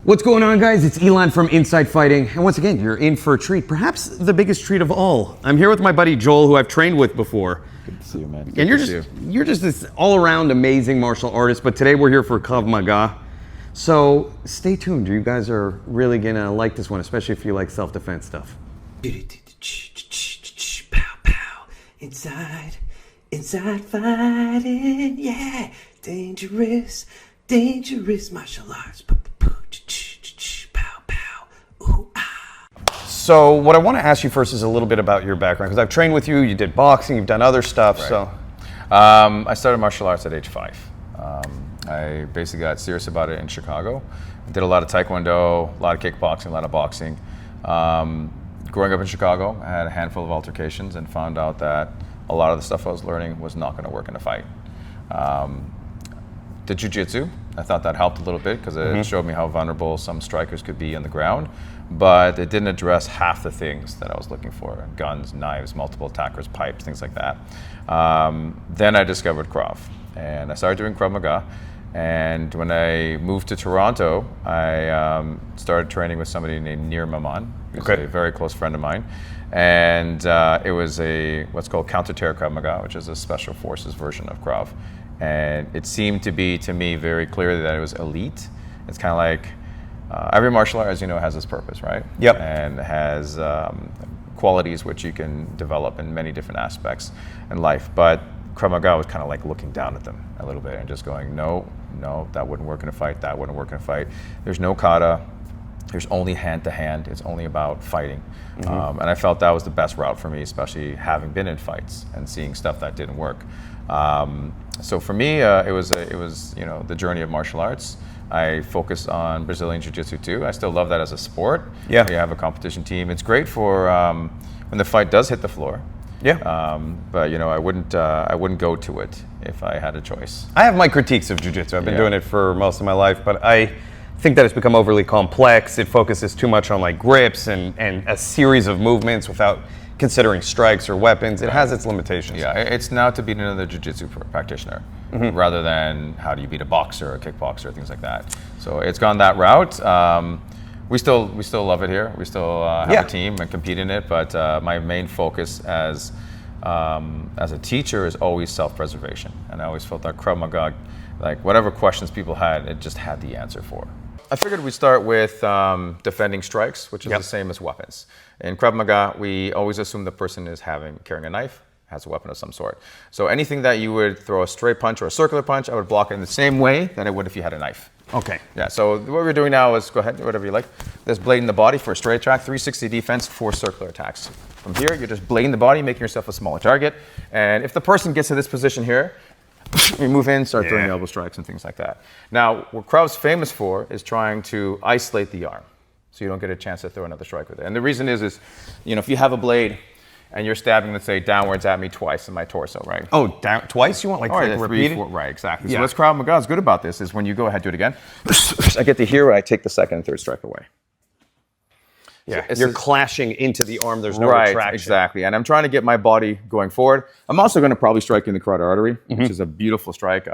What's going on, guys? It's Elon from Inside Fighting, and once again, you're in for a treat, perhaps the biggest treat of all. I'm here with my buddy Joel, who I've trained with before. Good to see you, man. Good and you're just this all-around amazing martial artist, but today we're here for Krav Maga. So stay tuned. You guys are really gonna like this one, especially if you like self-defense stuff. Pow, pow. Inside fighting, yeah. Dangerous martial arts. Pow, pow. Ooh, ah. So what I want to ask you first is a little bit about your background, because I've trained with you, you did boxing, you've done other stuff, Right. so. I started martial arts at age 5. I basically got serious about it in Chicago. I did a lot of taekwondo, a lot of kickboxing, a lot of boxing. Growing up in Chicago, I had a handful of altercations and found out that a lot of the stuff I was learning was not going to work in a fight. Did jiu-jitsu. I thought that helped a little bit because it showed me how vulnerable some strikers could be on the ground, but it didn't address half the things that I was looking for: guns, knives, multiple attackers, pipes, things like that. Then I discovered Krav, and I started doing Krav Maga. And when I moved to Toronto, I started training with somebody named Nir Maman, who's a very close friend of mine. And it was what's called counter-terror Krav Maga, which is a special forces version of Krav. And it seemed to be, to me, very clearly that it was elite. It's kind of like every martial art, as you know, has its purpose, right? Yep. And has qualities which you can develop in many different aspects in life. But Krav Maga was kind of like looking down at them a little bit and just going, no, that wouldn't work in a fight, that wouldn't work in a fight. There's no kata, there's only hand-to-hand, it's only about fighting. And I felt that was the best route for me, especially having been in fights and seeing stuff that didn't work. So for me, it was the journey of martial arts. I focused on Brazilian Jiu-Jitsu too. I still love that as a sport. Yeah. We have a competition team. It's great for when the fight does hit the floor. Yeah. But I wouldn't go to it if I had a choice. I have my critiques of jiu-jitsu. I've been Yeah. doing it for most of my life, but I think that it's become overly complex. It focuses too much on like grips and a series of movements without considering strikes or weapons. It has its limitations. Yeah, it's now to beat another jiu-jitsu practitioner rather than how do you beat a boxer or a kickboxer, things like that. So it's gone that route. We still love it here. We still have a team and compete in it, but my main focus as a teacher is always self-preservation. And I always felt that Krav Maga, like whatever questions people had, it just had the answer for. I figured we'd start with defending strikes, which is the same as weapons. In Krav Maga, we always assume the person is carrying a knife, has a weapon of some sort. So anything that you would throw a straight punch or a circular punch, I would block it in the same way that I would if you had a knife. Okay. Yeah, so what we're doing now is, go ahead, whatever you like. There's blade in the body for a straight attack, 360 defense, 4 circular attacks. From here, you're just blading the body, making yourself a smaller target. And if the person gets to this position here, we move in, start throwing elbow strikes and things like that. Now, what Krav's famous for is trying to isolate the arm, so you don't get a chance to throw another strike with it. And the reason is if you have a blade and you're stabbing, let's say, downwards at me twice in my torso, right? Oh, down twice? You want like repeated? 3, 4, right, exactly. Yeah. So what's Krav Maga is good about this is when you go ahead, do it again, I get to here where I take the second and third strike away. Yeah, So you're clashing into the arm. There's no right, retraction. exactly. And I'm trying to get my body going forward. I'm also going to probably strike in the carotid artery, which is a beautiful strike.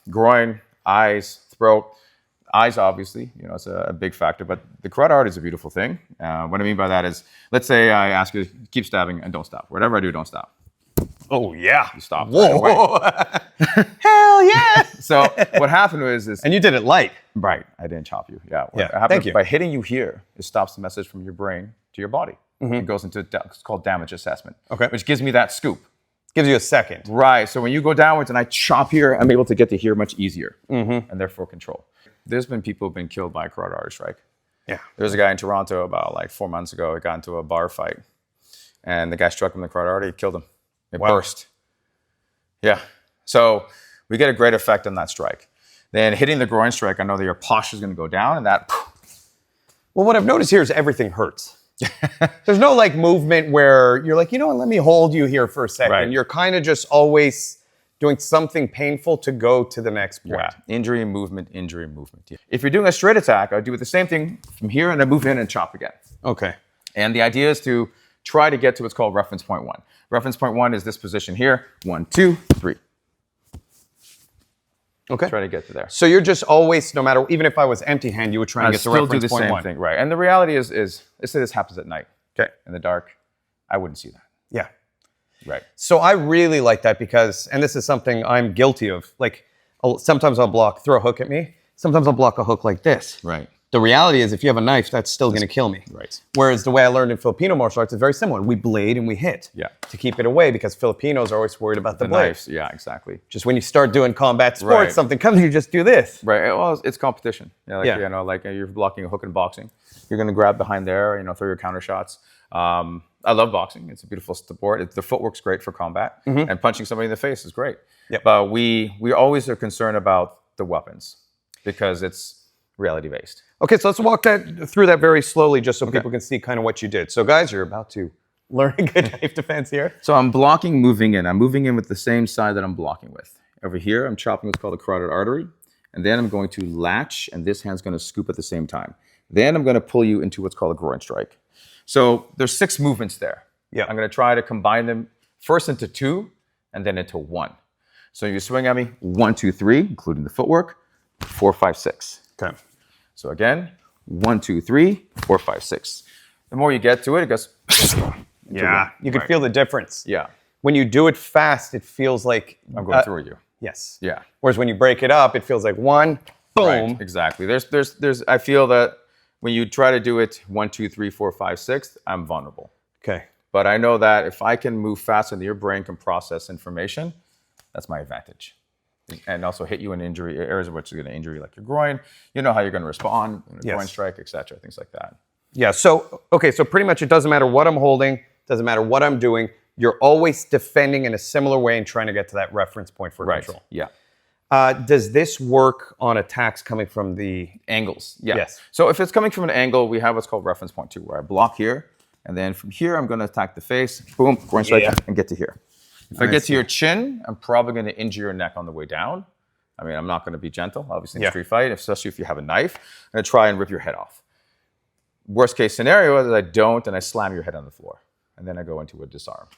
Groin, eyes, throat. Eyes, obviously, it's a big factor, but the carotid artery is a beautiful thing. What I mean by that is, let's say I ask you to keep stabbing and don't stop. Whatever I do, don't stop. Oh, yeah. You stop. Whoa. Right away. Hell yeah. So what happened is And you did it light. right, I didn't chop you. Yeah. What Yeah, happened thank you. by hitting you here, it stops the message from your brain to your body. It goes into it's called damage assessment, Okay. which gives me that scoop. Gives you a second. Right. So when you go downwards and I chop here, I'm able to get to here much easier, and therefore control. There's been people who've been killed by a carotid artery strike. Yeah. There's a guy in Toronto about like 4 months ago. He got into a bar fight, and the guy struck him in the carotid artery. Killed him. It burst. Yeah. So we get a great effect on that strike. Then hitting the groin strike, I know that your posture is going to go down, and that. Well, what I've noticed here is everything hurts. There's no like movement where you're like, let me hold you here for a second. Right. You're kind of just always doing something painful to go to the next point. Yeah. Injury, movement. Yeah. If you're doing a straight attack, I do it the same thing from here, and I move in and chop again. Okay. And the idea is to try to get to what's called reference point 1. Reference point 1 is this position here. 1, 2, 3. Okay. Try to get to there. So you're just always, no matter, even if I was empty hand, you would try and get to still reference do the point same one. thing, right? And the reality is, let's say this happens at night, Okay. in the dark, I wouldn't see that, Yeah. right? So I really like that because, and this is something I'm guilty of. Like sometimes I'll throw a hook at me. Sometimes I'll block a hook like this. Right. The reality is, if you have a knife, that's still going to kill me. Right. Whereas the way I learned in Filipino martial arts is very similar. We blade and we hit. Yeah. To keep it away, because Filipinos are always worried about the blade. Knives, yeah, exactly. Just when you start doing combat sports, Right. something comes, you just do this. Right. Well, it's competition. Yeah. Like, Yeah. you know, like you're blocking a hook in boxing. You're going to grab behind there, you know, throw your counter shots. I love boxing. It's a beautiful sport. The footwork's great for combat, and punching somebody in the face is great. Yep. But we always are concerned about the weapons because it's reality based. Okay, so let's walk through that very slowly, just so people can see kind of what you did. So, guys, you're about to learn a good knife defense here. So I'm blocking, moving in. I'm moving in with the same side that I'm blocking with. Over here, I'm chopping what's called a carotid artery, and then I'm going to latch, and this hand's going to scoop at the same time. Then I'm going to pull you into what's called a groin strike. So there's 6 movements there. Yeah. I'm going to try to combine them first into 2, and then into 1. So you swing at me, 1, 2, 3, including the footwork, 4, 5, 6. Okay. So again, 1, 2, 3, 4, 5, 6. The more you get to it, it goes. Yeah, you can feel the difference. Yeah, When you do it fast, it feels like I'm going through you. Yes. Yeah. Whereas when you break it up, it feels like one, boom. Right, exactly. There's. I feel that when you try to do it 1, 2, 3, 4, 5, 6, I'm vulnerable. Okay. But I know that if I can move faster than your brain can process information, that's my advantage. And also hit you in injury areas of which is going to injure you, like your groin. You know how you're going to respond, groin strike, etc., things like that. Yeah. So okay. So pretty much, it doesn't matter what I'm holding, doesn't matter what I'm doing. You're always defending in a similar way and trying to get to that reference point for control. Yeah. Does this work on attacks coming from the Angles. Yeah. Yes. So if it's coming from an angle, we have what's called reference point 2, where I block here, and then from here I'm going to attack the face, boom, groin strike, and get to here. If I get to your chin, I'm probably going to injure your neck on the way down. I mean, I'm not going to be gentle, obviously, in a street fight, especially if you have a knife. I'm going to try and rip your head off. Worst case scenario is I don't, and I slam your head on the floor. And then I go into a disarm.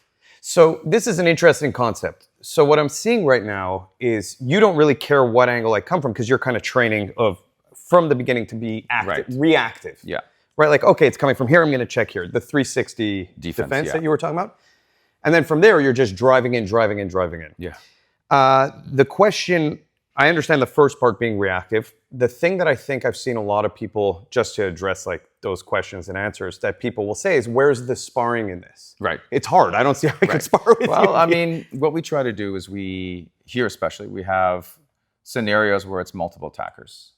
So this is an interesting concept. So what I'm seeing right now is you don't really care what angle I come from because you're kind of training from the beginning to be reactive. Yeah. Right, like, okay, it's coming from here, I'm going to check here. The 360 defense that you were talking about. And then from there, you're just driving in. Yeah. The question, I understand the first part being reactive. The thing that I think I've seen a lot of people, just to address like those questions and answers, that people will say is, where's the sparring in this? Right. It's hard. I don't see how I can spar with you. Well, I mean, what we try to do is here especially, we have scenarios where it's multiple attackers.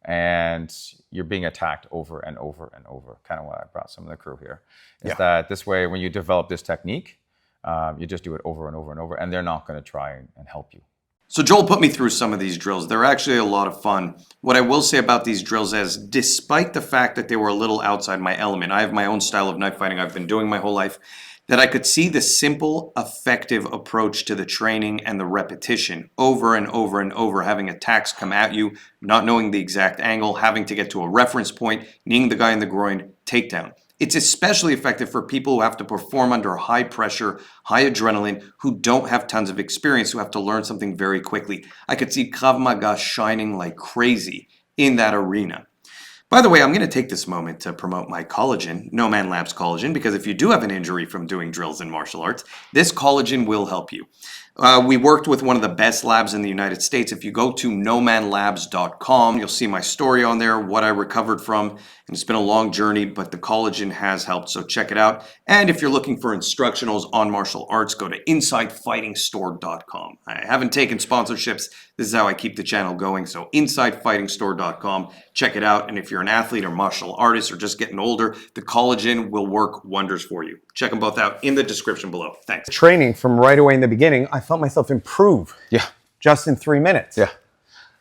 And you're being attacked over and over and over. Kind of what I brought some of the crew here. Is that this way, when you develop this technique, you just do it over and over and over, and they're not going to try and help you. So Joel put me through some of these drills. They're actually a lot of fun. What I will say about these drills is, despite the fact that they were a little outside my element, I have my own style of knife fighting I've been doing my whole life, that I could see the simple, effective approach to the training and the repetition over and over and over, having attacks come at you, not knowing the exact angle, having to get to a reference point, kneeing the guy in the groin, takedown. It's especially effective for people who have to perform under high pressure, high adrenaline, who don't have tons of experience, who have to learn something very quickly. I could see Krav Maga shining like crazy in that arena. By the way, I'm going to take this moment to promote my collagen, No Man Labs collagen, because if you do have an injury from doing drills in martial arts, this collagen will help you. We worked with one of the best labs in the United States. If you go to nomanlabs.com, you'll see my story on there, what I recovered from. And it's been a long journey, but the collagen has helped, so check it out. And if you're looking for instructionals on martial arts, go to InsideFightingStore.com. I haven't taken sponsorships. This is how I keep the channel going. So InsideFightingStore.com, check it out. And if you're an athlete or martial artist or just getting older, the collagen will work wonders for you. Check them both out in the description below. Thanks. Training from right away in the beginning, I felt myself improve. Yeah. Just in 3 minutes. Yeah.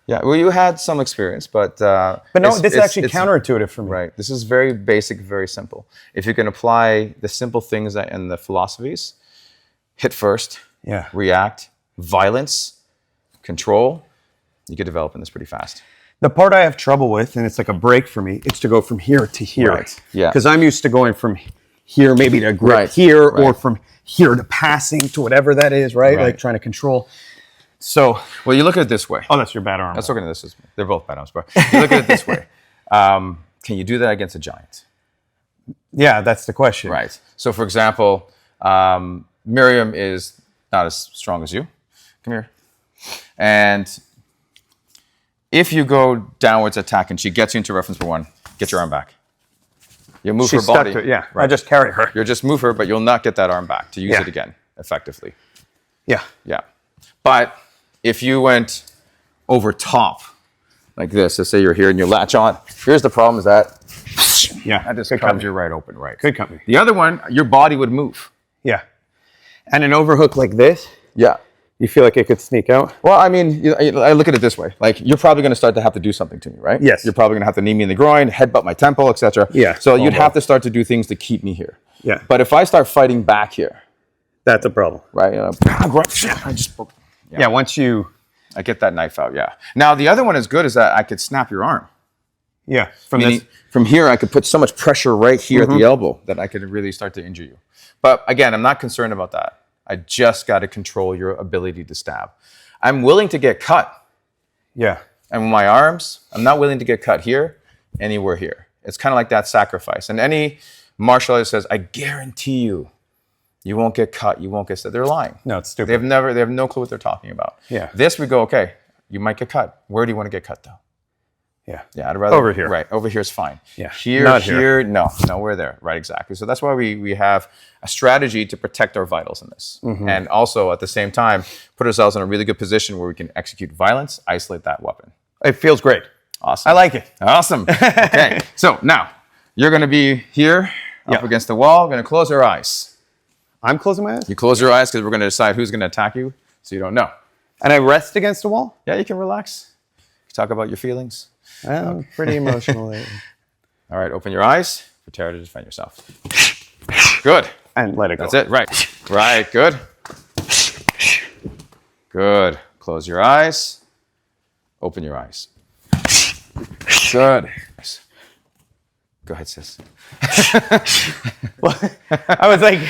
Yeah. Well, you had some experience, but no, this is actually counterintuitive for me. Right. This is very basic, very simple. If you can apply the simple things and the philosophies, hit first, react, violence, control, you could develop in this pretty fast. The part I have trouble with, and it's like a break for me, it's to go from here to here. Right. Yeah. Because I'm used to going from here maybe to grip or from here to passing to whatever that is, right? Like trying to control. So, Well, you look at it this way. oh, that's your bad arm. Let's look at this. They're both bad arms, but you look at it this way. Can you do that against a giant? Yeah, that's the question. Right. So, for example, Miriam is not as strong as you. Come here. And if you go downwards attack and she gets you into reference for one, get your arm back. You move She's her body. stuck to it, yeah. Right. I just carry her. You'll just move her, but you'll not get that arm back to use Yeah. it again effectively. Yeah. Yeah. But if you went over top like this, let's say you're here and you latch on, here's the problem is that Yeah. just Good comes company. you right open, right? Good company. The other one, your body would move. Yeah. And an overhook like this, Yeah. you feel like it could sneak out? Well, I mean, I look at it this way. Like, you're probably going to start to have to do something to me, right? Yes. You're probably going to have to knee me in the groin, headbutt my temple, etc. Yeah. So you'd Elbow. have to start to do things to keep me here. Yeah. But if I start fighting back here, That's a problem. right? I just, Yeah, once you... I get that knife out, yeah. Now, the other one is good is that I could snap your arm. Yeah. From Meaning, this... from here, I could put so much pressure right here at the elbow that I could really start to injure you. But again, I'm not concerned about that. I just got to control your ability to stab. I'm willing to get cut. Yeah. And with my arms, I'm not willing to get cut here, anywhere here. It's kind of like that sacrifice. And any martial artist says, I guarantee you, you won't get cut, you won't get stabbed. They're lying. No, it's stupid. They have no clue what they're talking about. Yeah. This we go, okay, you might get cut. Where do you want to get cut though? Yeah. Yeah, I'd rather Over here. Right, over here is fine. Yeah, Here, not here. here, no, we're there. Right, exactly. So that's why we have a strategy to protect our vitals in this. And also at the same time, put ourselves in a really good position where we can execute violence, isolate that weapon. It feels great. Awesome. I like it. Awesome. Okay. So now you're going to be here up Yeah. against the wall. We're going to close our eyes. I'm closing my eyes? You close your eyes because we're going to decide who's going to attack you so you don't know. And I rest against the wall? Yeah, you can relax. Talk about your feelings. I'm pretty emotional lately. All right. Open your eyes. Prepare to defend yourself. Good. And let it go. That's it. Right. Right. Good. Good. Close your eyes. Open your eyes. Good. Go ahead, sis. I was like,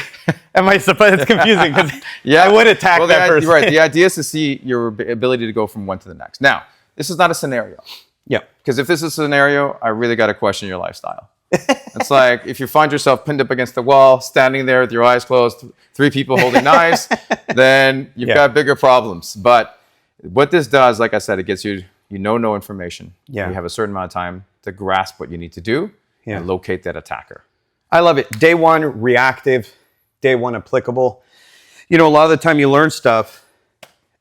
am I supposed? It's confusing because I would attack well, that person. Right. The idea is to see your ability to go from one to the next. Now, this is not a scenario. Yeah. Because if this is a scenario, I really got to question your lifestyle. It's like if you find yourself pinned up against the wall, standing there with your eyes closed, 3 people holding knives, then you've got bigger problems. But what this does, like I said, it gets you, no information. Yeah. You have a certain amount of time to grasp what you need to do and locate that attacker. I love it. Day one, reactive. Day one, applicable. You know, a lot of the time you learn stuff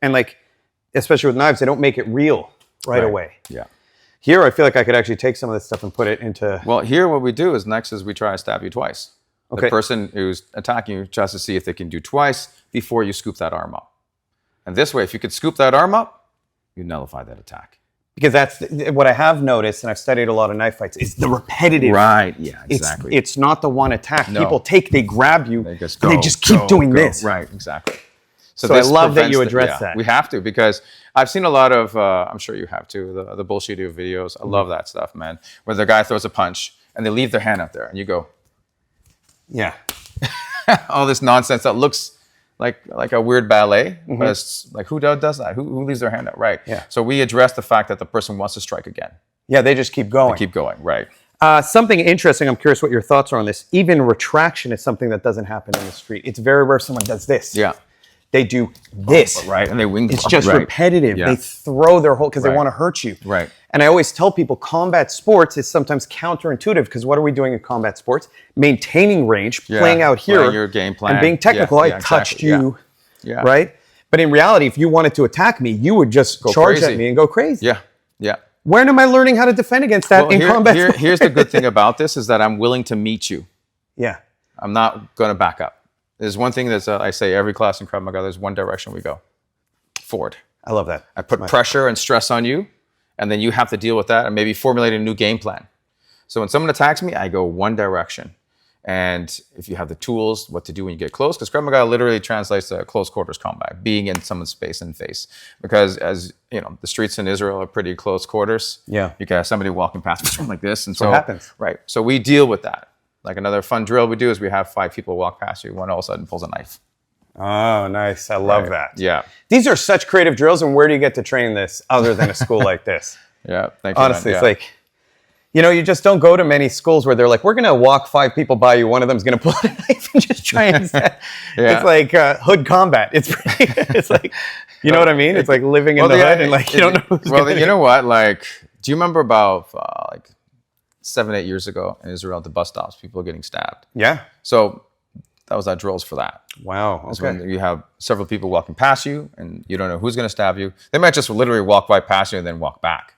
and like, especially with knives, they don't make it real right away. Yeah. Here, I feel like I could actually take some of this stuff and put it into... Well, here what we do is next is we try to stab you twice. Okay. The person who's attacking you tries to see if they can do twice before you scoop that arm up. And this way, if you could scoop that arm up, you nullify that attack. Because that's what I have noticed, and I've studied a lot of knife fights, is the repetitive. Right, yeah, exactly. It's not the one attack. No. People they grab you, They just and they just keep doing this. Right, exactly. So I this love that prevents you address that. We have to, because I've seen a lot of, I'm sure you have too, the bullshit videos. I love that stuff, man. Where the guy throws a punch and they leave their hand up there and you go, Yeah. all this nonsense that looks like a weird ballet. But it's like, who does that? Who leaves their hand up? Right. Yeah. So we address the fact that the person wants to strike again. Yeah, they just keep going. Keep going, right. Something interesting, I'm curious what your thoughts are on this. Even retraction is something that doesn't happen in the street. It's very rare someone does this. Yeah. They do this. Right, and they wing. It's just right. repetitive. Yeah. They throw their whole, because they Right. want to hurt you. Right. And I always tell people combat sports is sometimes counterintuitive, because what are we doing in combat sports? Maintaining range, playing out here, playing your game plan. and being technical. Yeah, I yeah, touched exactly. you, Yeah. right? But in reality, if you wanted to attack me, you would just charge crazy. at me and go crazy. Yeah, yeah. When am I learning how to defend against that in combat sports? Here's the good thing about this is that I'm willing to meet you. Yeah. I'm not going to back up. There's one thing that I say every class in Krav Maga, there's one direction we go. Forward. I love that. I put pressure and stress on you, and then you have to deal with that and maybe formulate a new game plan. So when someone attacks me, I go one direction. And if you have the tools, what to do when you get close, because Krav Maga literally translates to close quarters combat, being in someone's space and face. Because as you know, the streets in Israel are pretty close quarters. Yeah. You can have somebody walking past like this. And so what happens. Right. So we deal with that. Like another fun drill we do is we have 5 people walk past you, one all of a sudden pulls a knife. Oh, nice. I love that. Yeah. These are such creative drills, and where do you get to train this other than a school like this? Yeah. Thank you. Honestly, man. it's like, you just don't go to many schools where they're like, we're going to walk 5 people by you. One of them's going to pull out a knife and just try and It's like hood combat. It's like, you know what I mean? It's like living in the hood and like, you don't know who's Well, you know what? Like, do you remember about like 7-8 years ago in Israel at the bus stops, people are getting stabbed? Yeah. So that was drills for that. Wow. It's Okay. when you have several people walking past you and you don't know who's going to stab you. They might just literally walk right past you and then walk back.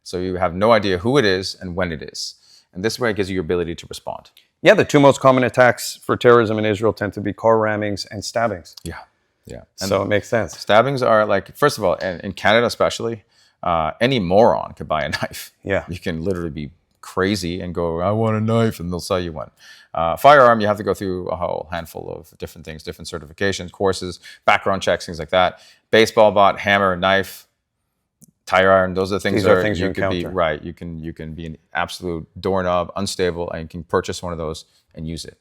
So you have no idea who it is and when it is. And this way it gives you your ability to respond. Yeah, the 2 most common attacks for terrorism in Israel tend to be car rammings and stabbings. Yeah. Yeah. And So it makes sense. stabbings are like, first of all, in Canada especially, any moron could buy a knife. Yeah. You can literally be crazy and go, I want a knife, and they'll sell you one. Firearm, you have to go through a whole handful of different things, different certifications, courses, background checks, things like that. Baseball bat, hammer, knife, tire iron, those are the things These that are things you could be encounter. right. You can be an absolute doorknob, unstable, and you can purchase one of those and use it.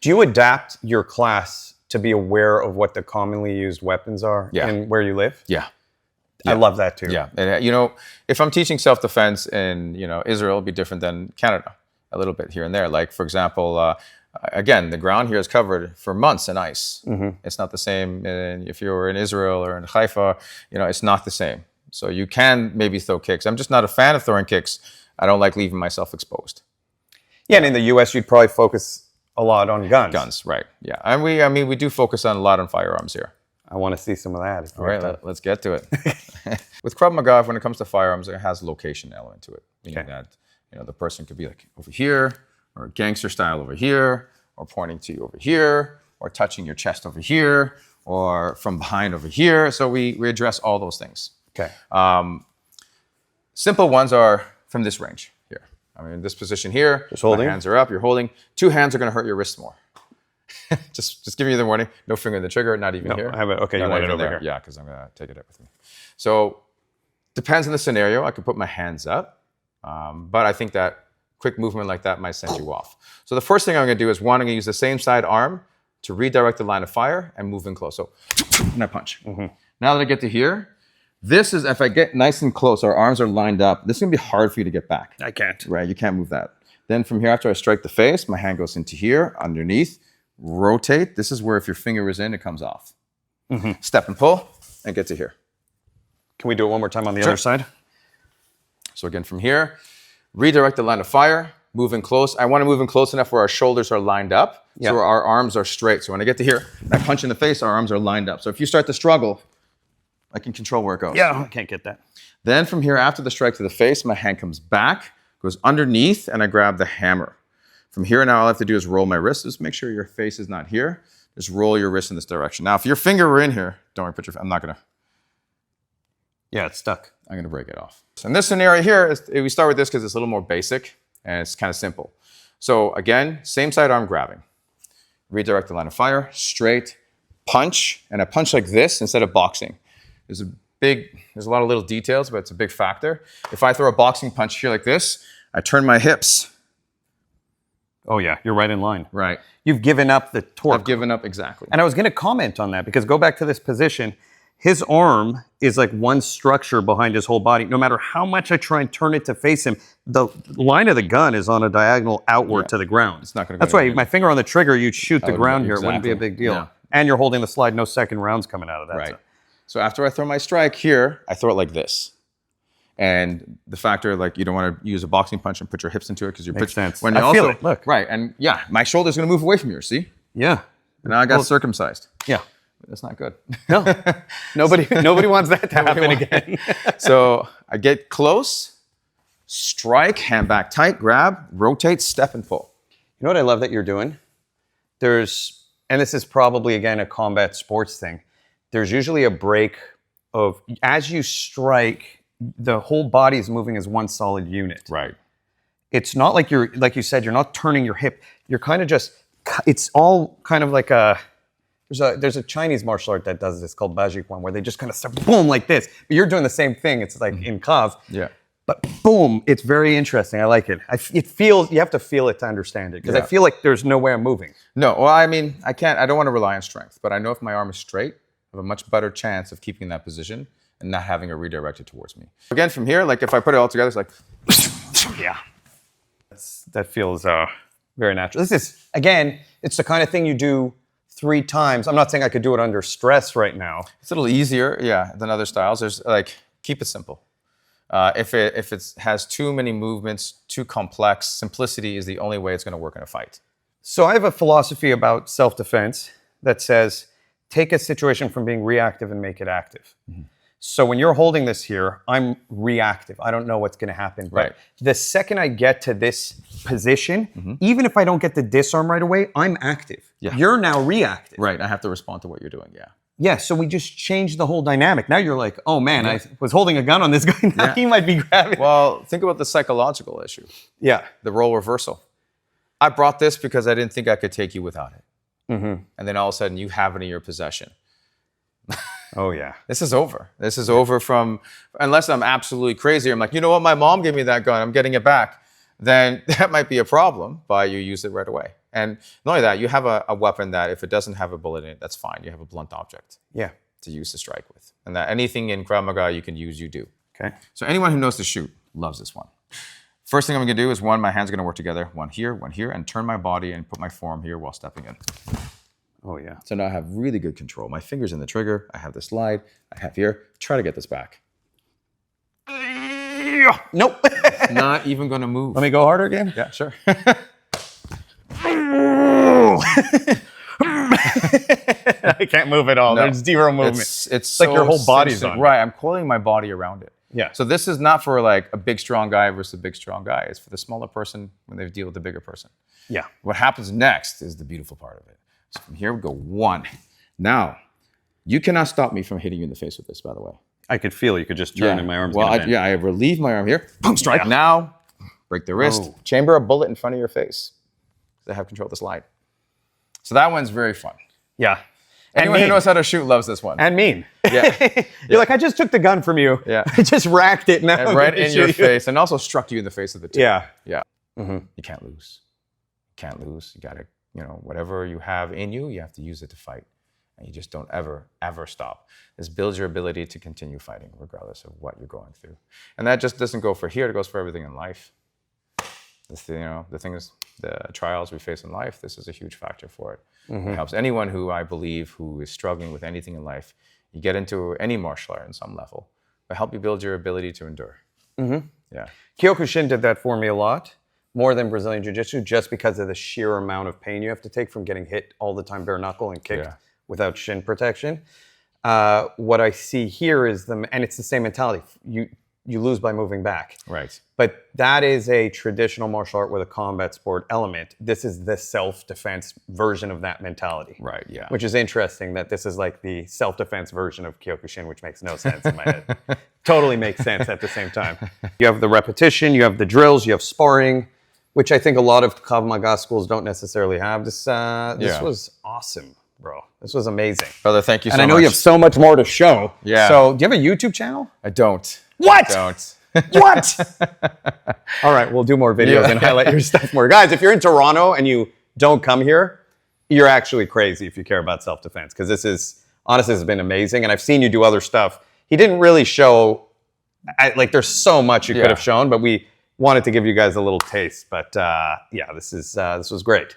Do you adapt your class to be aware of what the commonly used weapons are Yeah. and where you live? Yeah. I love that too. Yeah, and if I'm teaching self-defense in Israel, it'll be different than Canada, a little bit here and there. Like for example, again, the ground here is covered for months in ice. Mm-hmm. It's not the same if you're in Israel or in Haifa. It's not the same. So you can maybe throw kicks. I'm just not a fan of throwing kicks. I don't like leaving myself exposed. Yeah, and in the U.S., you'd probably focus a lot on guns. Guns, right? Yeah, and we do focus a lot on firearms here. I want to see some of that. All right, let's get to it. With Krav Maga, when it comes to firearms, it has location element to it, meaning that the person could be like over here, or gangster style over here, or pointing to you over here, or touching your chest over here, or from behind over here. So we address all those things. Okay. Simple ones are from this range here. I mean, this position here, Just holding. my hands are up, you're holding. 2 hands are going to hurt your wrists more. just giving you the warning. No finger in the trigger, not even here. I have it. Okay, No, you not want it even over there. here. Yeah, because I'm going to take it up with me. So depends on the scenario. I could put my hands up, but I think that quick movement like that might send you off. So the first thing I'm going to do is I'm going to use the same side arm to redirect the line of fire and move in close. So and I punch. Mm-hmm. Now that I get to here, this is if I get nice and close, our arms are lined up. This is going to be hard for you to get back. I can't. Right, you can't move that. Then from here, after I strike the face, my hand goes into here, underneath, rotate. This is where if your finger is in, it comes off. Mm-hmm. Step and pull, and get to here. Can we do it one more time on the other side? So again, from here, redirect the line of fire, move in close. I want to move in close enough where our shoulders are lined up, so our arms are straight. So when I get to here, I punch in the face, our arms are lined up. So if you start to struggle, I can control where it goes. Yeah, I can't get that. Then from here, after the strike to the face, my hand comes back, goes underneath, and I grab the hammer. From here now, all I have to do is roll my wrist. Just make sure your face is not here. Just roll your wrist in this direction. Now, if your finger were in here, don't worry, I'm not gonna. Yeah, it's stuck. I'm gonna break it off. So in this scenario here, we start with this because it's a little more basic and it's kind of simple. So again, same side arm grabbing. Redirect the line of fire, straight, punch, and I punch like this instead of boxing. There's a lot of little details, but it's a big factor. If I throw a boxing punch here like this, I turn my hips. Oh yeah, you're right in line. Right. You've given up the torque. I've given up, exactly. And I was going to comment on that because go back to this position. His arm is like one structure behind his whole body. No matter how much I try and turn it to face him, the line of the gun is on a diagonal outward to the ground. It's not going to go That's why anywhere. my finger on the trigger, you'd shoot the ground here. It wouldn't be a Exactly. big deal. Yeah. And you're holding the slide, no second rounds coming out of that. Right. So after I throw my strike here, I throw it like this. And the factor, like, you don't want to use a boxing punch and put your hips into it because you're Makes sense. When you I feel it. Look. Right. And yeah, my shoulder's going to move away from yours. See? Yeah. And now I got circumcised. Yeah. That's not good. No. Nobody wants that to happen again. So I get close, strike, hand back tight, grab, rotate, step, and pull. You know what I love that you're doing? And this is probably, again, a combat sports thing. There's usually a break of, as you strike, the whole body is moving as one solid unit. Right. It's not like like you said, you're not turning your hip. You're kind of just, it's all kind of like there's a Chinese martial art that does this called Bajikwan, where they just kind of start boom like this. But you're doing the same thing. It's like in Krav. Yeah. But boom, it's very interesting. I like it. It feels, you have to feel it to understand it, because I feel like there's no way I'm moving. No, well, I mean, I don't want to rely on strength, but I know if my arm is straight, I have a much better chance of keeping that position and not having it redirected towards me. Again, from here, like if I put it all together, it's like, Yeah. That feels very natural. This is, again, it's the kind of thing you do 3 times. I'm not saying I could do it under stress right now. it's a little easier, than other styles. There's keep it simple. If it has too many movements, too complex, simplicity is the only way it's going to work in a fight. So I have a philosophy about self-defense that says, take a situation from being reactive and make it active. So when you're holding this here, I'm reactive. I don't know what's going to happen. But Right. the second I get to this position, even if I don't get the disarm right away, I'm active. Yeah. You're now reactive. Right, I have to respond to what you're doing, Yeah, so we just changed the whole dynamic. Now you're like, oh man, I was holding a gun on this guy. Now he might be grabbing. Well, think about the psychological issue, Yeah. the role reversal. I brought this because I didn't think I could take you without it. And then all of a sudden you have it in your possession. Oh yeah. This is over. This is over from, unless I'm absolutely crazy. I'm like, you know what? My mom gave me that gun. I'm getting it back. Then that might be a problem, but you use it right away. And not only that, you have a weapon that if it doesn't have a bullet in it, that's fine. You have a blunt object Yeah. to use to strike with. And that anything in Krav Maga you can use, you do. Okay. So anyone who knows to shoot loves this one. First thing I'm gonna do is my hands are gonna work together, one here, and turn my body and put my forearm here while stepping in. Oh yeah. So now I have really good control. My finger's in the trigger, I have the slide, I have here. Try to get this back. Nope. Not even gonna move. Let me go harder again. Yeah, sure. I can't move at all. No. There's zero movement. It's like so your whole body's sensitive. on it. Right, I'm coiling my body around it. Yeah. So this is not for like a big strong guy versus a big strong guy. It's for the smaller person when they deal with the bigger person. Yeah. What happens next is the beautiful part of it. So from here we go 1. Now, you cannot stop me from hitting you in the face with this, by the way. I could feel you could just turn and my arm's Well, gonna bend. I relieve my arm here. Boom, strike. Yeah. Now, break the wrist. Oh. Chamber a bullet in front of your face. I have control of the slide. So that one's very fun. Yeah. Anyone who knows how to shoot loves this one. And mean. Yeah. You're like, I just took the gun from you. Yeah. I just racked it now. And right in your face, and also struck you in the face with the tip. Yeah. Yeah. Mm-hmm. You can't lose. You can't lose. You gotta, whatever you have in you, you have to use it to fight. And you just don't ever, ever stop. This builds your ability to continue fighting regardless of what you're going through. And that just doesn't go for here, it goes for everything in life. The thing is, the trials we face in life, this is a huge factor for it. It helps anyone who I believe who is struggling with anything in life. You get into any martial art in some level, but help you build your ability to endure. Yeah. Kyokushin did that for me a lot, more than Brazilian Jiu-Jitsu, just because of the sheer amount of pain you have to take from getting hit all the time bare knuckle and kicked without shin protection. What I see here is and it's the same mentality. You lose by moving back. Right. But that is a traditional martial art with a combat sport element. This is the self-defense version of that mentality. Right, yeah. Which is interesting that this is like the self-defense version of Kyokushin, which makes no sense in my head. Totally makes sense at the same time. You have the repetition, you have the drills, you have sparring, which I think a lot of Krav Maga schools don't necessarily have. This was awesome, bro. This was amazing. Brother, thank you so much. And I know you have so much more to show. Yeah. So do you have a YouTube channel? I don't. What? I don't. What? All right, we'll do more videos and highlight your stuff more. Guys, if you're in Toronto and you don't come here, you're actually crazy if you care about self-defense, because this has been amazing. And I've seen you do other stuff. He didn't really show, there's so much you could have shown, but we wanted to give you guys a little taste. But yeah, this was great.